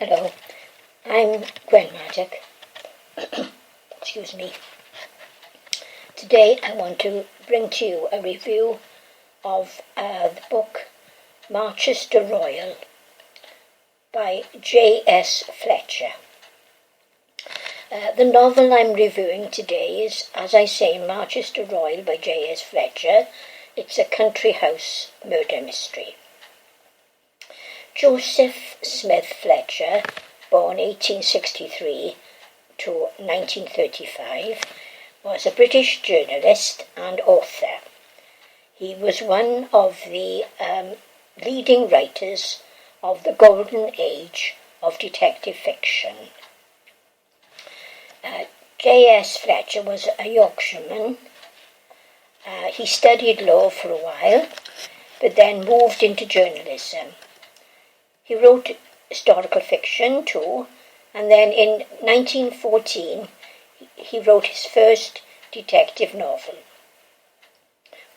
Hello, I'm Gwen Maddock. Excuse me. Today I want to bring to you a review of the book Marchester Royal by J S Fletcher. The novel I'm reviewing today is, as I say, Marchester Royal by J S Fletcher. It's a country house murder mystery. Joseph Smith Fletcher, born 1863 to 1935, was a British journalist and author. He was one of the leading writers of the golden age of detective fiction. J S Fletcher was a Yorkshireman. He studied law for a while, but then moved into journalism. He wrote historical fiction too, and then in 1914 he wrote his first detective novel,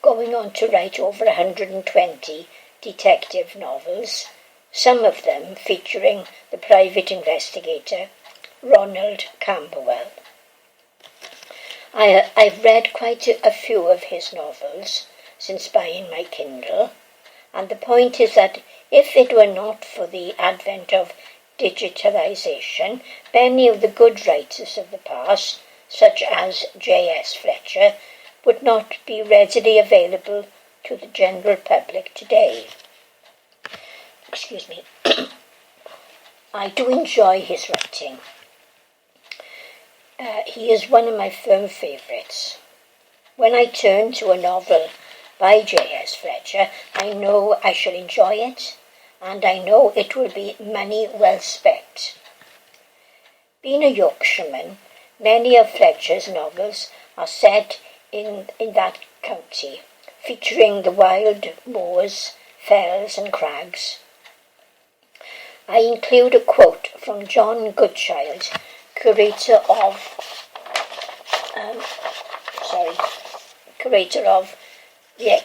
going on to write over 120 detective novels, some of them featuring the private investigator Ronald Camberwell. I've read quite a few of his novels since buying my Kindle, and the point is that if it were not for the advent of digitalization, many of the good writers of the past, such as J S Fletcher, would not be readily available to the general public today. Excuse me. I do enjoy his writing. He is one of my firm favourites. When I turn to a novel by J S Fletcher, I know I shall enjoy it, and I know it will be money well spent. Being a Yorkshireman, many of Fletcher's novels are set in that county, featuring the wild moors, fells and crags. I include a quote from John Goodchild, curator of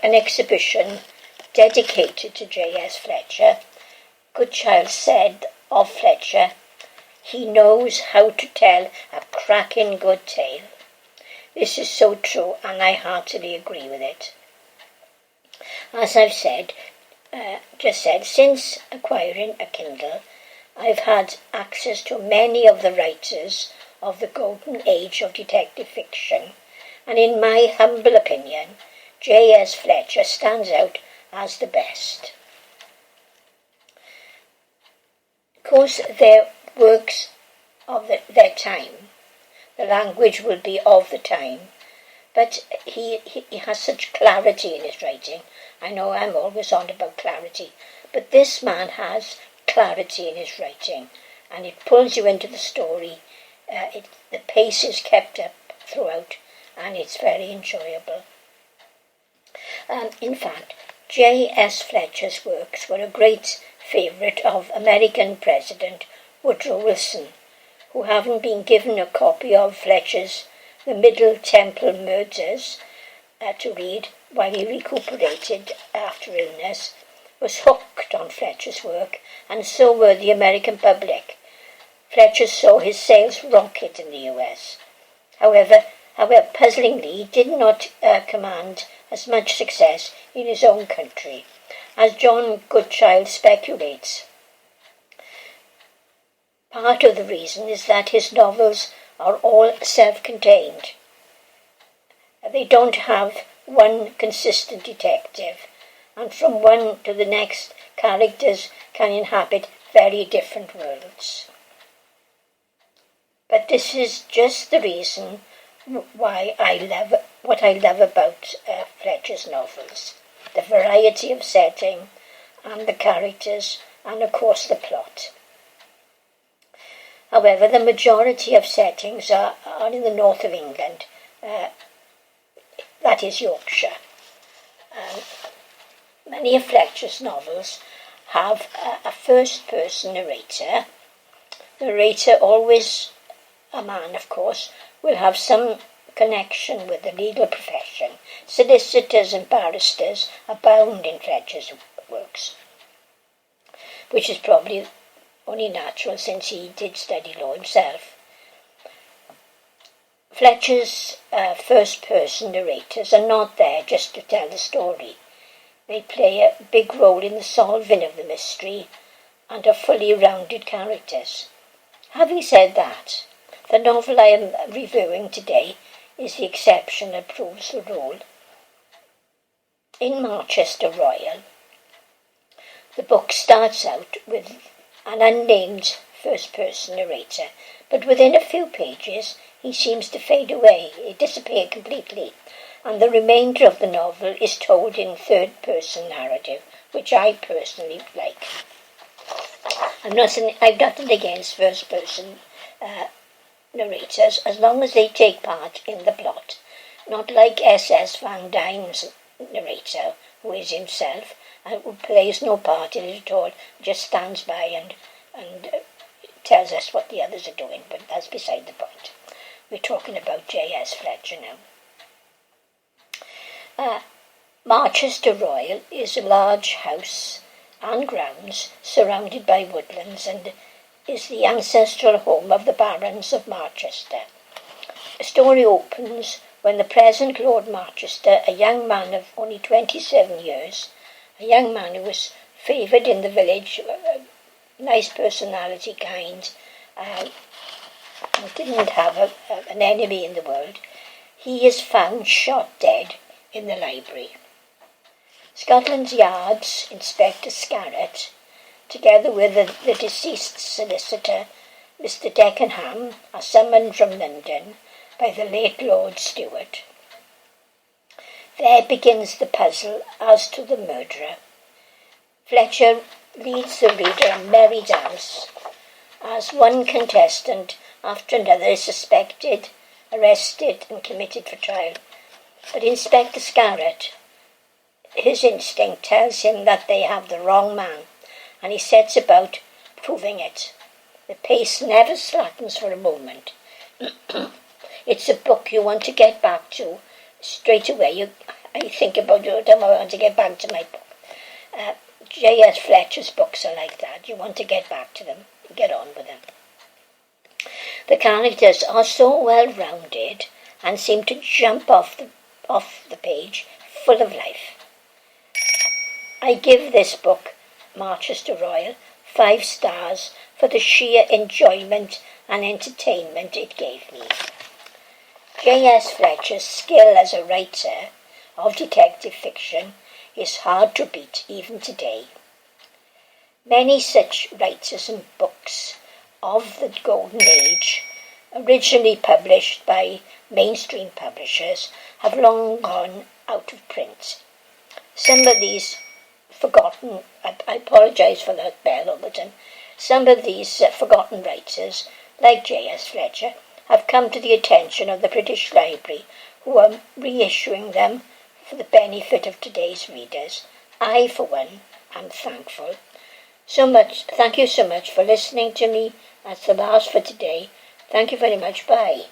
an exhibition dedicated to J S Fletcher. Goodchild said of Fletcher, "He knows how to tell a cracking good tale." This is so true, and I heartily agree with it. As I've just said, since acquiring a Kindle, I've had access to many of the writers of the golden age of detective fiction, and in my humble opinion, J S Fletcher stands out as the best. Of course, they're works of their time. The language will be of the time, but he has such clarity in his writing. I know I'm always on about clarity, but this man has clarity in his writing, and it pulls you into the story. The pace is kept up throughout, and it's very enjoyable. In fact, J S Fletcher's works were a great favourite of American President Woodrow Wilson, who, having been given a copy of Fletcher's The Middle Temple Murders to read while he recuperated after illness, was hooked on Fletcher's work, and so were the American public. Fletcher saw his sales rocket in the US. However, puzzlingly, he did not command as much success in his own country, as John Goodchild speculates. Part of the reason is that his novels are all self-contained. They don't have one consistent detective, and from one to the next, characters can inhabit very different worlds. But this is just the reason why what I love about Fletcher's novels: the variety of setting and the characters, and of course the plot. However, the majority of settings are in the north of England, that is Yorkshire. Many of Fletcher's novels have a first-person narrator. The narrator, always a man of course, will have some connection with the legal profession. Solicitors and barristers abound in Fletcher's works, which is probably only natural since he did study law himself. Fletcher's first-person narrators are not there just to tell the story. They play a big role in the solving of the mystery and are fully rounded characters. Having said that, the novel I am reviewing today is the exception that proves the rule. In Marchester Royal, the book starts out with an unnamed first-person narrator, but within a few pages he seems to fade away, disappear completely, and the remainder of the novel is told in third-person narrative, which I personally like. I've nothing against first-person narrators as long as they take part in the plot, not like S Van Dyne's narrator, who is himself and who plays no part in it at all, just stands by and tells us what the others are doing, but that's beside the point. We're talking about J S Fletcher now. Marchester Royal is a large house and grounds surrounded by woodlands and is the ancestral home of the Barons of Marchester. The story opens when the present Lord Marchester, a young man of only 27 years, a young man who was favoured in the village, nice personality, kind, and didn't have an enemy in the world, he is found shot dead in the library. Scotland Yard's Inspector Scarrett, together with the deceased solicitor, Mr. Deckenham, are summoned from London by the late Lord Stewart. There begins the puzzle as to the murderer. Fletcher leads the reader a merry dance as one contestant after another is suspected, arrested and committed for trial. But Inspector Scarrett, his instinct tells him that they have the wrong man, and he sets about proving it. The pace never slackens for a moment. It's a book you want to get back to straight away. I think about it, I want to get back to my book. J S Fletcher's books are like that. You want to get back to them, get on with them. The characters are so well rounded and seem to jump off the page full of life. I give this book, Marchester Royal, 5 stars for the sheer enjoyment and entertainment it gave me. J S Fletcher's skill as a writer of detective fiction is hard to beat even today. Many such writers and books of the Golden Age, originally published by mainstream publishers, have long gone out of print. Some of these forgotten, I apologise for that bell all the time, some of these forgotten writers, like J S Fletcher, have come to the attention of the British Library, who are reissuing them for the benefit of today's readers. I, for one, am thankful. Thank you so much for listening to me. That's the last for today. Thank you very much. Bye.